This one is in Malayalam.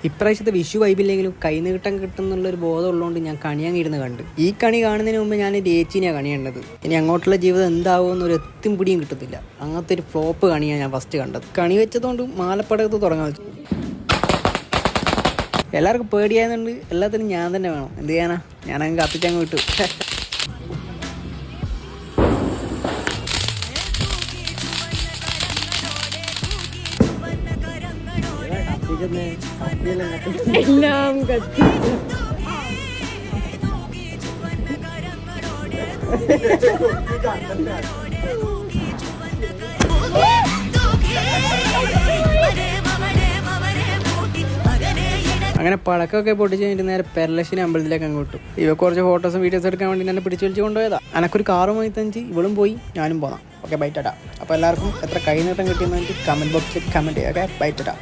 ഇപ്രാവശ്യത്തെ വിഷു വൈബില്ലെങ്കിലും കൈനീട്ടം കിട്ടുന്നുള്ളൊരു ബോധം ഉള്ളതുകൊണ്ട് ഞാൻ കണിയാങ്ങിരുന്ന് കണ്ട്. ഈ കണി കാണുന്നതിന് മുമ്പ് ഞാൻ ചേച്ചീനെയാണ് കണിയേണ്ടത്. ഇനി അങ്ങോട്ടുള്ള ജീവിതം എന്താവുമെന്നൊരു എത്തും പിടിയും കിട്ടത്തില്ല. അങ്ങനത്തെ ഒരു ഫ്ലോപ്പ് കണിയാണ് ഞാൻ ഫസ്റ്റ് കണ്ടത്. കണി വെച്ചതുകൊണ്ട് മാലപ്പടകത്ത് തുടങ്ങാൻ വെച്ചു. എല്ലാവർക്കും പേടിയായതുകൊണ്ട് എല്ലാത്തിനും ഞാൻ തന്നെ വേണം. എന്ത് ചെയ്യാനാ, ഞാനങ്ങ് കത്തിച്ചങ്ങ് വിട്ടു. എല്ലാം കത്തി. അങ്ങനെ പടക്കമൊക്കെ പൊട്ടിച്ച് കഴിഞ്ഞിട്ട് നേരെ പെരലശ്ശേരി അമ്പലത്തിലേക്ക് അങ്ങോട്ടും. ഇവ കുറച്ച് ഫോട്ടോസും വീഡിയോസും എടുക്കാൻ വേണ്ടി എന്നെ പിടിച്ച് വിളിച്ച് കൊണ്ടുപോയതാ. എനക്കൊരു കാറും വാങ്ങിത്തഞ്ച് ഇവളും പോയി, ഞാനും പോകാം. Okay, bye tata. അപ്പോൾ എല്ലാവർക്കും എത്ര കൈനീട്ടം കിട്ടിയെന്ന് കമൻറ്റ് ബോക്സിൽ കമൻറ്റ് ചെയ്യുക. Okay, bye Tata.